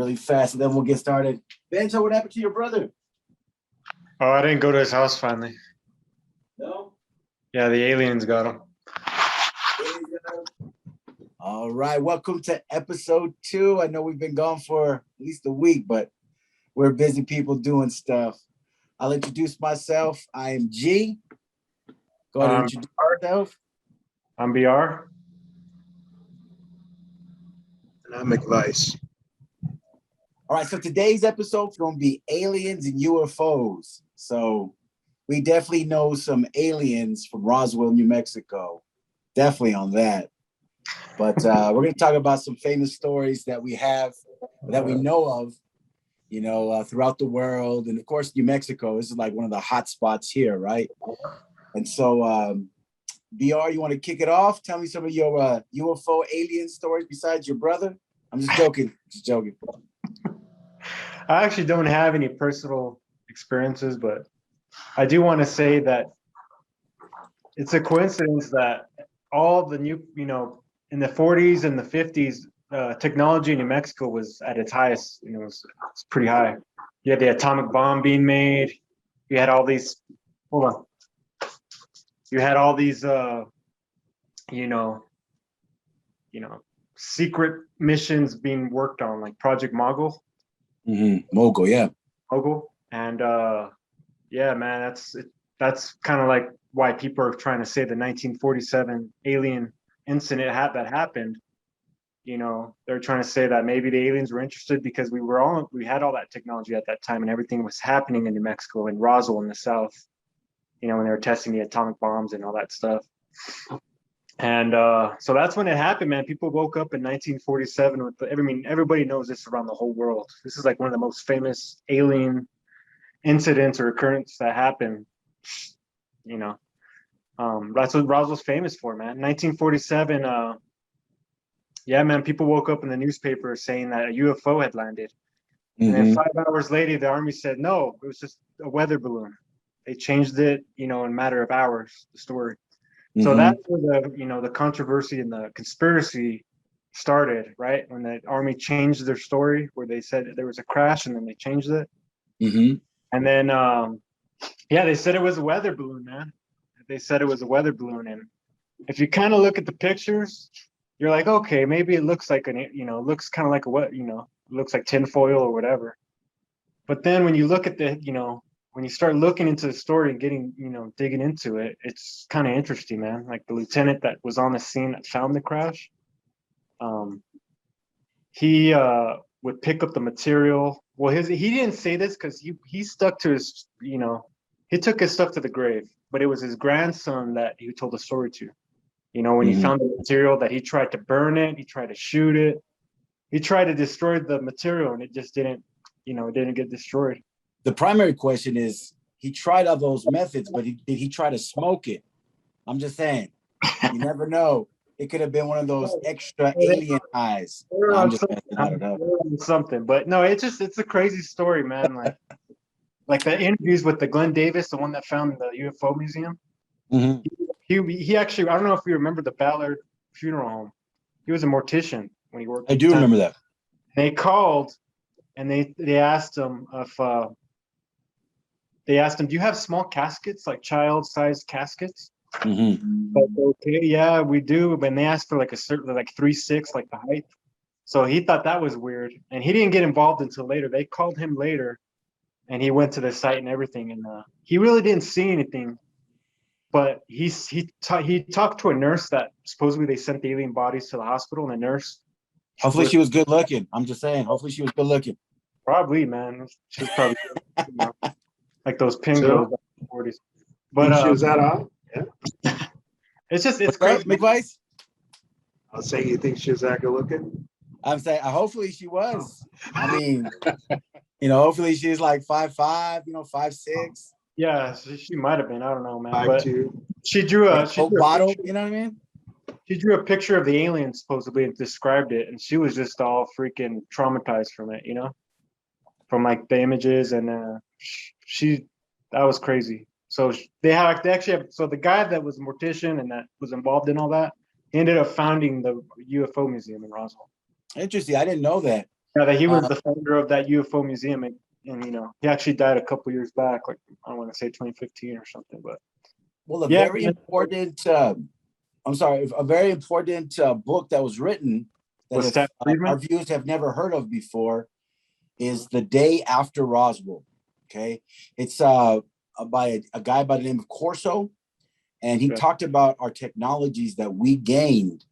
really fast, and then we'll get started. Bento, what happened to your brother? Oh, I didn't go to his house finally. No? Yeah, the aliens got him. All right, welcome to episode 2. I know we've been gone for at least a week, but we're busy people doing stuff. I'll introduce myself. I am G. Go ahead and introduce yourself. I'm BR. And I'm McVice. All right, so today's episode is going to be aliens and UFOs. So we definitely know some aliens from Roswell, New Mexico. Definitely on that. But we're going to talk about some famous stories that we have, that we know of, throughout the world. And of course, New Mexico is like one of the hot spots here, right? And so, BR, you want to kick it off? Tell me some of your UFO alien stories besides your brother. I'm just joking. I actually don't have any personal experiences, but I do want to say that it's a coincidence that all the new, in the 40s and the 50s, technology in New Mexico was at its highest. It's pretty high. You had the atomic bomb being made. You had all these. Hold on. You had all these, secret missions being worked on, like Project Mogul. Mogul, yeah. Mogul, and yeah, man, that's kind of like why people are trying to say the 1947 alien incident that happened. They're trying to say that maybe the aliens were interested because we had all that technology at that time, and everything was happening in New Mexico and Roswell in the South. When they were testing the atomic bombs and all that stuff. And so that's when it happened, man. People woke up in 1947 everybody knows this around the whole world. This is like one of the most famous alien incidents or occurrences that happened. That's what Roswell's famous for, man. 1947, yeah, man, people woke up in the newspaper saying that a UFO had landed. And then 5 hours later, the Army said, no, it was just a weather balloon. They changed it, in a matter of hours, the story. So that's where the controversy and the conspiracy started, right? When the Army changed their story, where they said there was a crash and then they changed it. And then, they said it was a weather balloon, man. They said it was a weather balloon. And if you kind of look at the pictures, you're like, okay, maybe it looks like looks kind of like looks like tinfoil or whatever. But then when you look at when you start looking into the story and getting, digging into it, it's kind of interesting, man. Like the lieutenant that was on the scene that found the crash, he would pick up the material. Well, he didn't say this because he stuck to his, he took his stuff to the grave, but it was his grandson that he told the story to. When he found the material, that he tried to burn it, he tried to shoot it, he tried to destroy the material, and it just didn't, it didn't get destroyed. The primary question is, he tried all those methods, but did he try to smoke it? I'm just saying, you never know. It could have been one of those extra alien eyes. I'm just I don't know. Something, but no, it's a crazy story, man. Like the interviews with the Glenn Davis, the one that found the UFO museum. He actually, I don't know if you remember the Ballard Funeral Home. He was a mortician when he worked. I do remember that. They called and they asked him do you have small caskets, like child-sized caskets? But okay, yeah, we do. But they asked for like a certain, like 3'6", like the height. So he thought that was weird, and he didn't get involved until later. They called him later, and he went to the site and everything, and he really didn't see anything. But he talked to a nurse that supposedly they sent the alien bodies to the hospital, and the nurse. Hopefully she was good looking. I'm just saying. Hopefully she was good looking. Probably, man. She was probably like those pin girls back in the 40s. But she was that off? Yeah. It's crazy. McVice? I'll say, you think she was that good looking? I'm saying, hopefully she was. I mean, hopefully she's like 5'5", 5'6". Yeah, she might have been. I don't know, man. 5'2". She drew a bottle. Picture, you know what I mean? She drew a picture of the alien supposedly and described it, and she was just all freaking traumatized from it, from like the images, and that was crazy. So they actually have. So the guy that was a mortician and that was involved in all that, he ended up founding the UFO museum in Roswell. Interesting. I didn't know that. Yeah, that he was the founder of that UFO museum, and he actually died a couple years back, like I want to say 2015 or something. But well, a very important. I'm sorry, a very important book that was written that our viewers have never heard of before is The Day After Roswell. Okay, it's by a guy by the name of Corso, and he talked about our technologies that we gained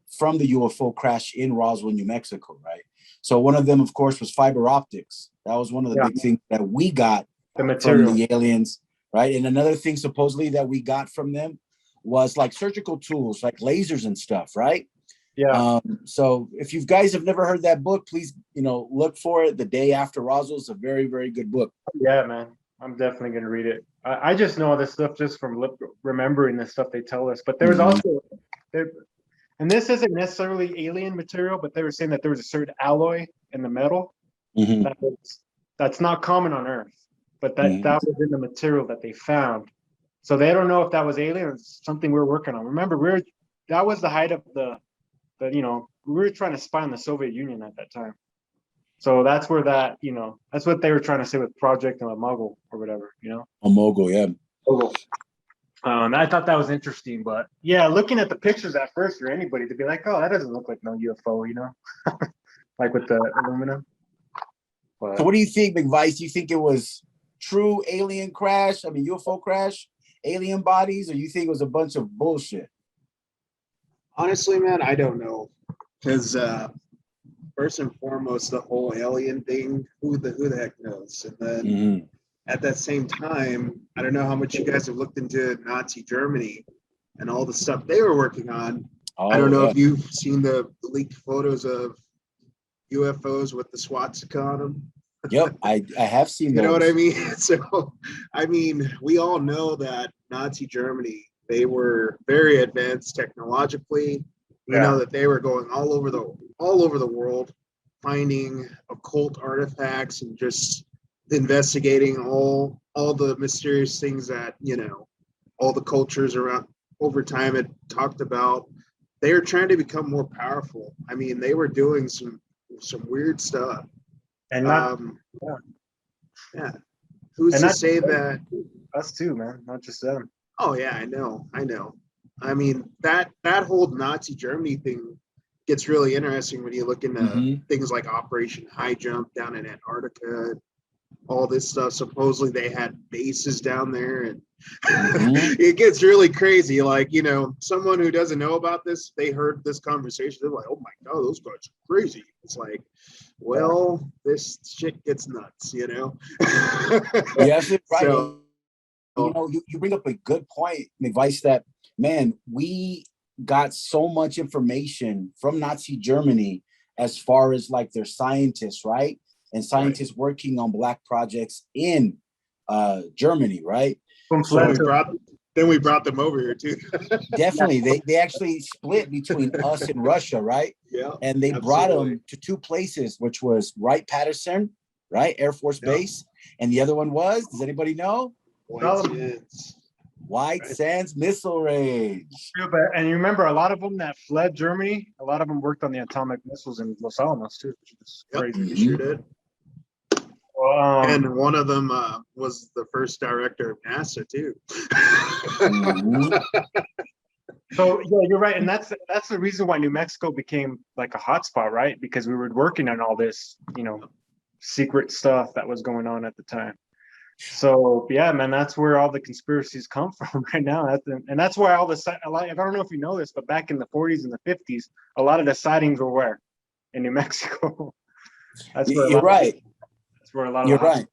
from the UFO crash in Roswell, New Mexico, right? So one of them, of course, was fiber optics. That was one of the big things that we got from the aliens, right? And another thing supposedly that we got from them was like surgical tools, like lasers and stuff, right? Yeah. So if you guys have never heard that book, please, look for it. The Day After Roswell is a very, very good book. Yeah, man. I'm definitely going to read it. I just know this stuff just from remembering the stuff they tell us. But there was also, and this isn't necessarily alien material, but they were saying that there was a certain alloy in the metal that's not common on Earth, but that was in the material that they found. So they don't know if that was alien or something we're working on. Remember, that was the height of we were trying to spy on the Soviet Union at that time. So that's where that's what they were trying to say with Project Mogul or whatever, A mogul, yeah. Mogul. I thought that was interesting, but yeah, looking at the pictures at first for anybody to be like, oh, that doesn't look like no UFO, like with the aluminum. But, so what do you think, McVice? Do you think it was true alien crash? I mean, UFO crash, alien bodies, or you think it was a bunch of bullshit? Honestly, man, I don't know. Because first and foremost, the whole alien thing, who the heck knows? And then at that same time, I don't know how much you guys have looked into Nazi Germany and all the stuff they were working on. I don't know if you've seen the leaked photos of UFOs with the swastika on them. Yep, I have seen those. You know what I mean? So, I mean, we all know that Nazi Germany, they were very advanced technologically. We know that they were going all over the world, finding occult artifacts and just investigating all the mysterious things that all the cultures around over time had talked about. They were trying to become more powerful. I mean, they were doing some weird stuff. And who's to say that us too, man, not just them. Oh yeah, I know. I mean, that whole Nazi Germany thing gets really interesting when you look into things like Operation High Jump down in Antarctica, all this stuff. Supposedly they had bases down there, and it gets really crazy. Like, someone who doesn't know about this, they heard this conversation, they're like, oh my God, those guys are crazy. It's like, well, this shit gets nuts, Yes, right. So, you bring up a good point, McVice, that, man, we got so much information from Nazi Germany as far as like their scientists, right? And scientists working on black projects in Germany, right? Then we brought them over here too. Definitely. They actually split between us and Russia, right? Yeah. And they brought them to two places, which was Wright-Patterson, right? Air Force Base. And the other one was, does anybody know? White Sands Missile Range. And you remember a lot of them that fled Germany, a lot of them worked on the atomic missiles in Los Alamos too, which is crazy. They sure did. And one of them was the first director of NASA too. So yeah, you're right, and that's the reason why New Mexico became like a hotspot, right? Because we were working on all this, secret stuff that was going on at the time. So yeah, man, that's where all the conspiracies come from right now. And that's why I don't know if you know this, but back in the 40s and the 50s, a lot of the sightings were where? In New Mexico. That's where you're right. That's where a lot of you're right.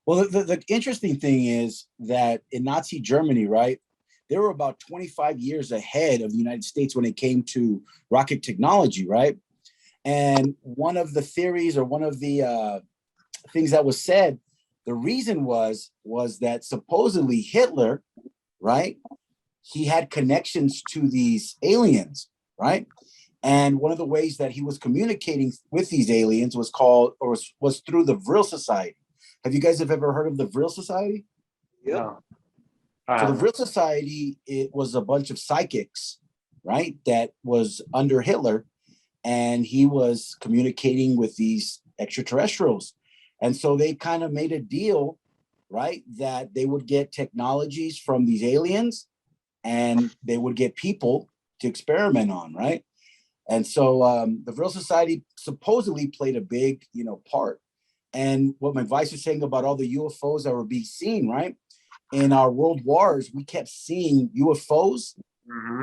Well, the interesting thing is that in Nazi Germany, right, they were about 25 years ahead of the United States when it came to rocket technology, right? And one of the theories, or one of the things that was said, the reason was that supposedly Hitler, right, he had connections to these aliens, right? And one of the ways that he was communicating with these aliens was through the Vril Society. Have you guys ever heard of the Vril Society? Yeah. So the Vril Society, it was a bunch of psychics, right, that was under Hitler. and he was communicating with these extraterrestrials. And so they kind of made a deal, right, that they would get technologies from these aliens and they would get people to experiment on, right? And so the Vril Society supposedly played a big, part. And what McVice was saying about all the UFOs that were being seen, right? In our world wars, we kept seeing UFOs,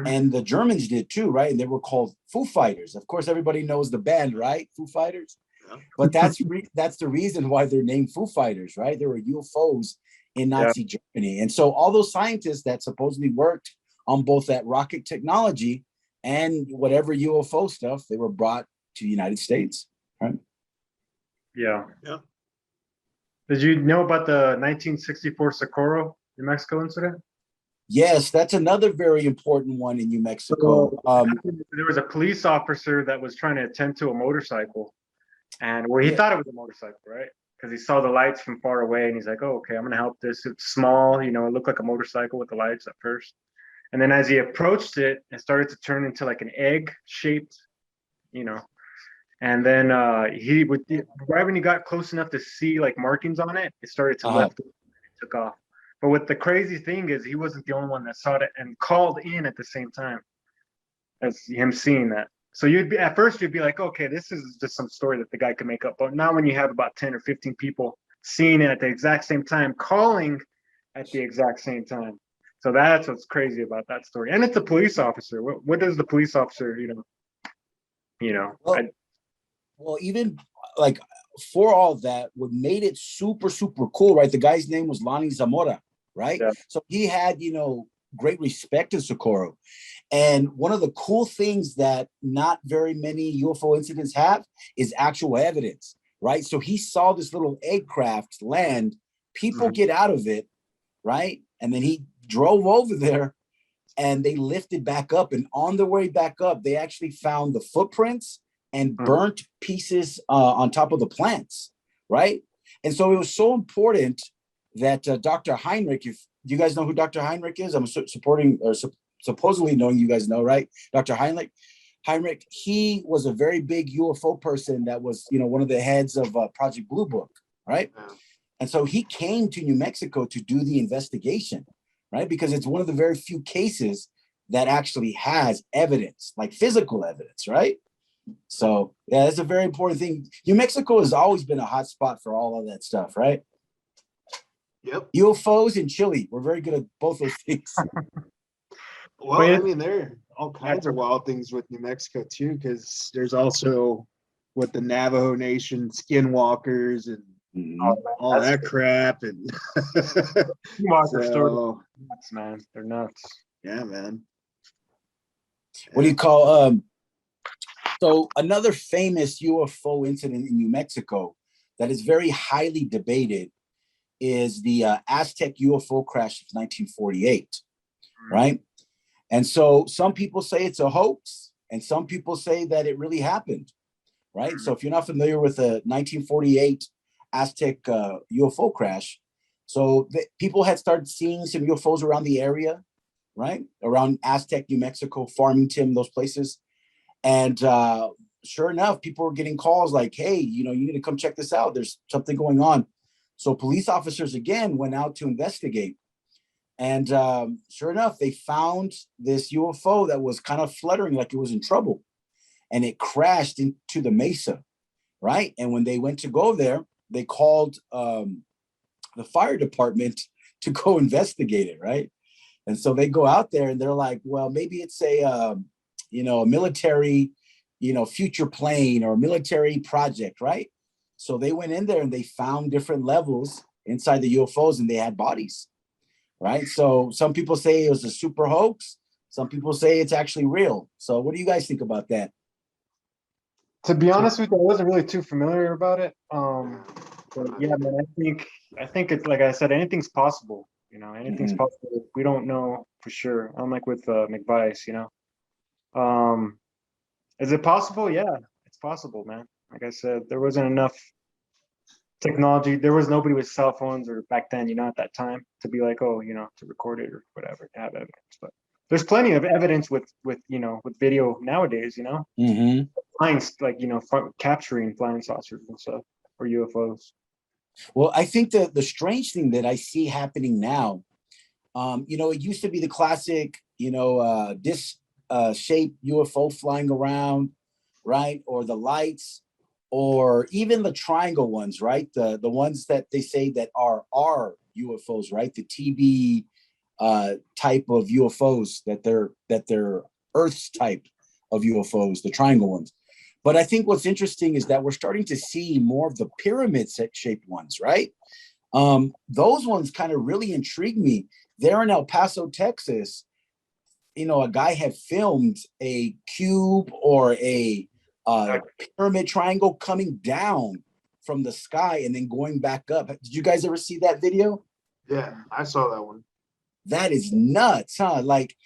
and the Germans did too, right? And they were called Foo Fighters. Of course, everybody knows the band, right? Foo Fighters. Yeah. But that's the reason why they're named Foo Fighters, right? There were UFOs in Nazi Germany. And so all those scientists that supposedly worked on both that rocket technology and whatever UFO stuff, they were brought to the United States, right? Yeah. Did you know about the 1964 Socorro, New Mexico incident? Yes, that's another very important one in New Mexico. There was a police officer that was trying to attend to a motorcycle, and he thought it was a motorcycle, right? Because he saw the lights from far away, and he's like, "Oh, okay, I'm gonna help this. It's small, it looked like a motorcycle with the lights at first." And then as he approached it, it started to turn into like an egg-shaped, and then right when he got close enough to see like markings on it, it started to lift and it took off. But what the crazy thing is, he wasn't the only one that saw it and called in at the same time as him seeing that. So at first you'd be like, okay, this is just some story that the guy could make up. But now when you have about 10 or 15 people seeing it at the exact same time, calling at the exact same time. So that's what's crazy about that story. And it's a police officer. What does the police officer, Well, even like for all that, what made it super, super cool, right? The guy's name was Lonnie Zamora, right? Yeah. So he had, great respect in Socorro. And one of the cool things that not very many UFO incidents have is actual evidence, right? So he saw this little egg craft land, people get out of it, right? And then he drove over there and they lifted back up. And on the way back up, they actually found the footprints and burnt pieces on top of the plants, right? And so it was so important that Dr. Heinrich, if you guys know who Dr. Heinrich is, I'm supposedly knowing you guys know, right? Dr. Heinrich, he was a very big UFO person that was, one of the heads of Project Blue Book, right? And so he came to New Mexico to do the investigation, right? Because it's one of the very few cases that actually has evidence, like physical evidence, right? So yeah, that's a very important thing. New Mexico has always been a hot spot for all of that stuff, right? Yep. UFOs and Chile. We're very good at both those things. Well, I mean, there are all kinds of wild things with New Mexico too, because there's also the Navajo Nation skinwalkers and all that crap. And skinwalker story. Nuts, man. They're nuts. Yeah, man. What do you call so another famous UFO incident in New Mexico that is very highly debated is the Aztec UFO crash of 1948, right? And so some people say it's a hoax, and some people say that it really happened, right? So if you're not familiar with the 1948 Aztec UFO crash, so people had started seeing some UFOs around the area, right? Around Aztec, New Mexico, Farmington, those places. And sure enough, people were getting calls like, hey, you need to come check this out. There's something going on. So police officers, again, went out to investigate. And sure enough, they found this UFO that was kind of fluttering like it was in trouble. And it crashed into the mesa, right? And when they went to go there, they called the fire department to go investigate it, right? And so they go out there and they're like, well, maybe it's a military, future plane or military project, right? So they went in there and they found different levels inside the UFOs and they had bodies, right? So some people say it was a super hoax. Some people say it's actually real. So what do you guys think about that? To be honest with you, I wasn't really too familiar about it. But yeah, man, I think it's like I said, anything's possible. Anything's possible. We don't know for sure. Unlike with McVice, is it possible? Yeah, it's possible, man. Like I said, there wasn't enough technology. There was nobody with cell phones or back then, at that time to be like, oh, to record it or whatever, to have evidence. But there's plenty of evidence with with video nowadays. Flying, like capturing flying saucers and stuff, or UFOs. Well, I think the strange thing that I see happening now, it used to be the classic, disc shaped UFO flying around, right? Or the lights, or even the triangle ones, right? The ones that they say that are UFOs, right? The TB type of UFOs that they're Earth's type of UFOs, the triangle ones. But I think what's interesting is that we're starting to see more of the pyramid shaped ones, right? Those ones kind of really intrigue me. There in El Paso, Texas, a guy had filmed a cube or a pyramid triangle coming down from the sky and then going back up. Did you guys ever see that video? Yeah, I saw that one. That is nuts, huh? Like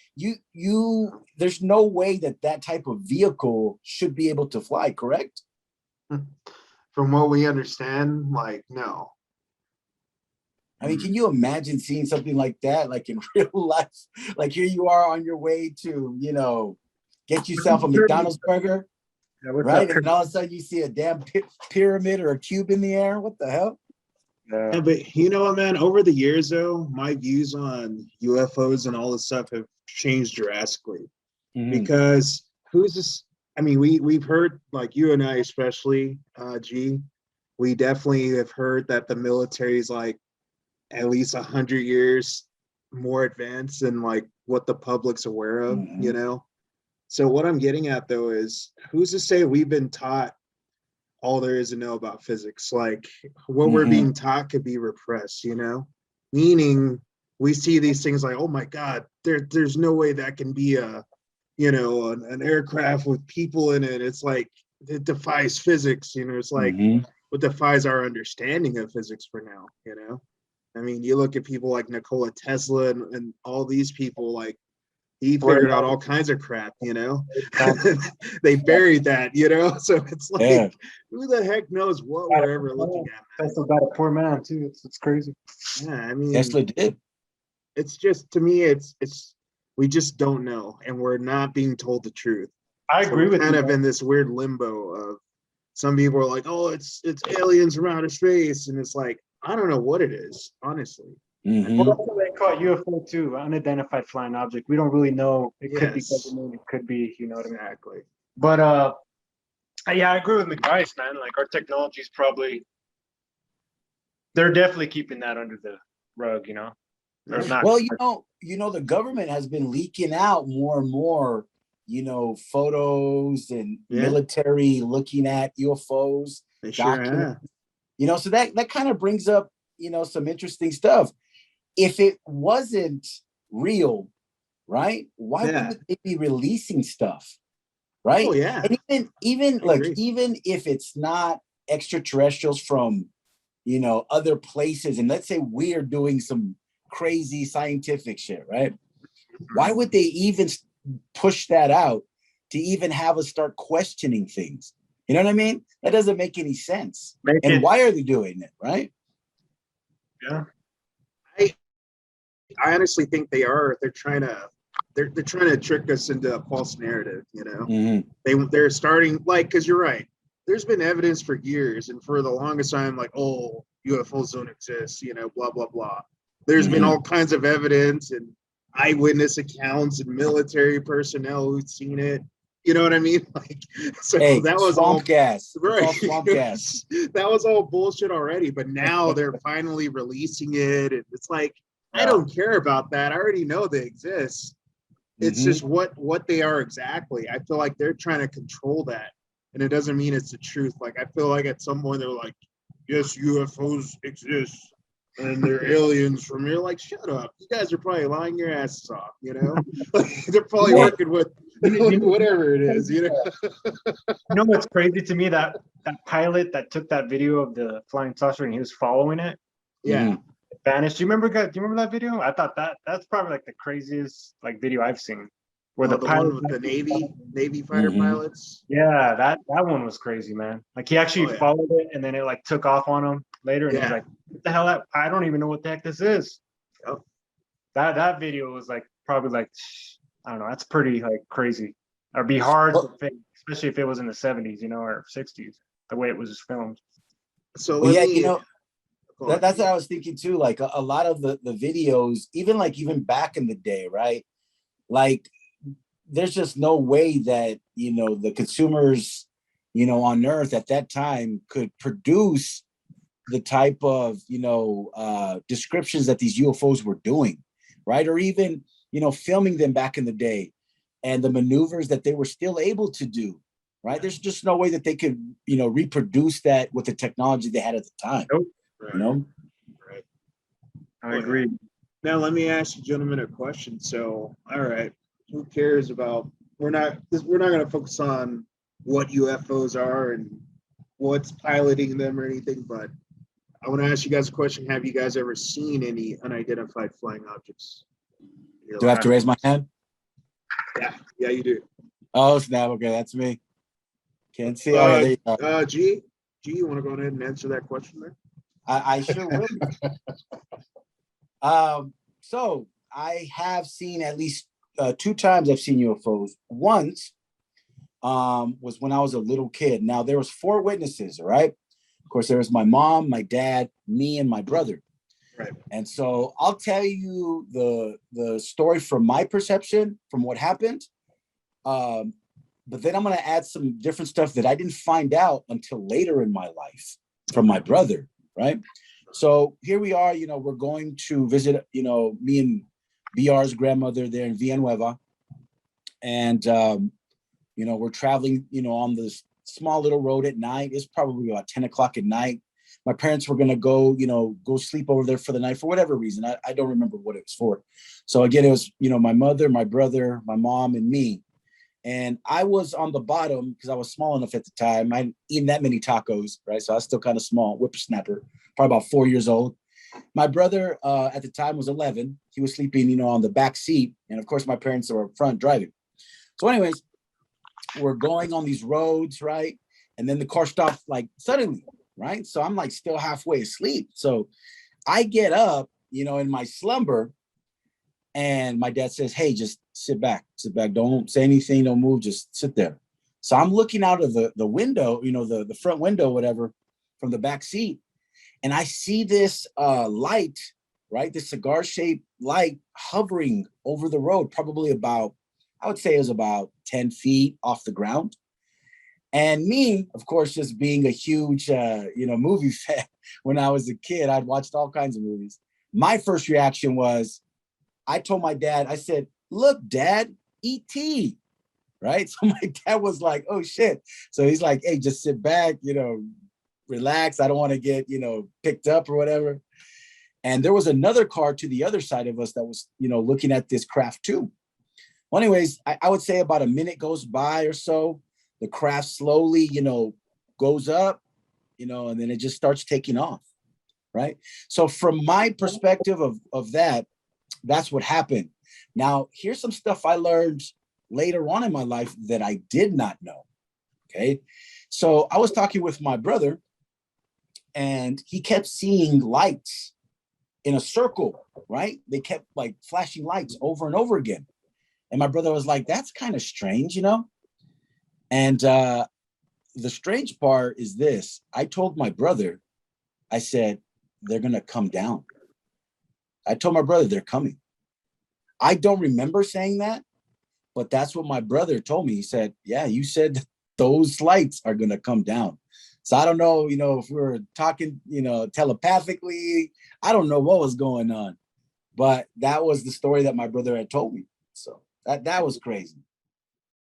there's no way that type of vehicle should be able to fly, correct? From what we understand, like, no. I mean, can you imagine seeing something like that, like in real life? Like here you are on your way to, get yourself a McDonald's burger, right? And all of a sudden you see a damn pyramid or a cube in the air. What the hell? Yeah, but you know what, man? Over the years, though, my views on UFOs and all this stuff have changed drastically. Because who's this? I mean, we've heard, like you and I especially, G, we definitely have heard that the military is like at least 100 years more advanced than like what the public's aware of, So what I'm getting at, though, is who's to say we've been taught all there is to know about physics? Like what we're being taught could be repressed, meaning we see these things like, oh my God, there's no way that can be an aircraft with people in it. It's like, it defies physics, it's like what defies our understanding of physics for now, I mean, you look at people like Nikola Tesla and all these people, like he figured out all kinds of crap, they buried that, so it's like, who the heck knows what we're ever looking at? Tesla got a poor man too. It's crazy. Yeah, I mean, Tesla did. It's just, to me, it's we just don't know, and we're not being told the truth. I agree with you. Kind of in this weird limbo of some people are like, oh, it's aliens from outer space, and it's like, I don't know what it is, honestly. Well, that's what they call it, UFO too, unidentified flying object. We don't really know. It could be government, it could be, Exactly. But yeah, I agree with McBrice, man. Like our technology is probably, they're definitely keeping that under the rug, Well, the government has been leaking out more and more, photos and military looking at UFOs, they documents. Sure have. So that kind of brings up, some interesting stuff. If it wasn't real, right? Why would they be releasing stuff? Right? Oh yeah. And even if it's not extraterrestrials from, other places, and let's say we are doing some crazy scientific shit, right? Why would they even push that out to even have us start questioning things? You know what I mean? That doesn't make any sense. Why are they doing it, right? Yeah. I honestly think they're trying to trick us into a false narrative, They're starting, like, because you're right. There's been evidence for years, and for the longest time, like, oh, UFOs don't exist, blah, blah, blah. There's been all kinds of evidence and eyewitness accounts and military personnel who've seen it. You know what I mean? Like, so that was swamp gas, right? all swamp gas. That was all bullshit already, but now they're finally releasing it, and it's like, I don't care about that. I already know they exist. It's just what they are exactly. I feel like they're trying to control that, and it doesn't mean it's the truth. Like, I feel like at some point they're like, yes, UFOs exist and they're aliens from here. Like, shut up. You guys are probably lying your asses off, Like, they're probably working with whatever it is, What's crazy to me, that pilot that took that video of the flying saucer and he was following it. Yeah. Vanished. Do you remember that video? I thought that's probably like the craziest video I've seen. Where the pilot one with the Navy fighter pilots. Yeah, that one was crazy, man. Like, he actually followed it, and then it like took off on him later, and he's like, "What the hell? I don't even know what the heck this is." Oh. That video was like probably like I don't know. That's pretty like crazy. It'd be hard to fake, especially if it was in the 70s, or 60s, the way it was filmed. So Well, let yeah, me. that's what I was thinking too. Like a lot of the videos, even back in the day, right? Like there's just no way that, the consumers, on Earth at that time could produce the type of, descriptions that these UFOs were doing, right? Or even, filming them back in the day and the maneuvers that they were still able to do, right? There's just no way that they could, reproduce that with the technology they had at the time. Nope. Right. I agree. Now let me ask you gentlemen a question. So, all right, who cares about? We're not going to focus on what UFOs are and what's piloting them or anything, but I want to ask you guys a question. Have you guys ever seen any unidentified flying objects? Do I have to raise my hand? Yeah, you do. Oh, snap. Okay, that's me. Can't see. Oh, yeah, there you go. G, you want to go ahead and answer that question there? I sure will. So I have seen at least 2 times I've seen UFOs. Once was when I was a little kid. Now there was 4 witnesses, right? Of course, there was my mom, my dad, me, and my brother. Right. And so I'll tell you the story from my perception, from what happened. But then I'm going to add some different stuff that I didn't find out until later in my life from my brother, right? So here we are, we're going to visit, me and BR's grandmother there in Villanueva. And, we're traveling, on this small little road at night. It's probably about 10 o'clock at night. My parents were going to go sleep over there for the night for whatever reason. I don't remember what it was for. So again, it was, my mother, my brother, my mom, and me. And I was on the bottom because I was small enough at the time. I hadn't eaten that many tacos, right? So I was still kind of small, whippersnapper, probably about 4 years old. My brother at the time was 11. He was sleeping, on the back seat. And of course, my parents were up front driving. So anyways, we're going on these roads, right? And then the car stops like suddenly, right? So I'm like still halfway asleep. So I get up, in my slumber, and my dad says, "Hey, just sit back. Don't say anything, don't move, just sit there." So I'm looking out of the window, the front window, whatever, from the back seat. And I see this light, right? This cigar-shaped light hovering over the road, probably about, I would say it was about 10 feet off the ground. And me, of course, just being a huge, movie fan when I was a kid, I'd watched all kinds of movies. My first reaction was, I told my dad, I said, "Look, Dad, E.T." Right? So my dad was like, "Oh, shit." So he's like, "Hey, just sit back, relax. I don't want to get, picked up or whatever." And there was another car to the other side of us that was, looking at this craft too. Well, anyways, I would say about a minute goes by or so. The craft slowly, goes up, and then it just starts taking off, right? So from my perspective of that, that's what happened. Now, here's some stuff I learned later on in my life that I did not know, okay? So I was talking with my brother, and he kept seeing lights in a circle, right? They kept like flashing lights over and over again. And my brother was like, "That's kind of strange, And the strange part is this. I told my brother, I said, "They're going to come down." I told my brother, "They're coming." I don't remember saying that, but that's what my brother told me. He said, "Yeah, you said those lights are going to come down." So I don't know, if we were talking, telepathically, I don't know what was going on, but that was the story that my brother had told me. So that was crazy.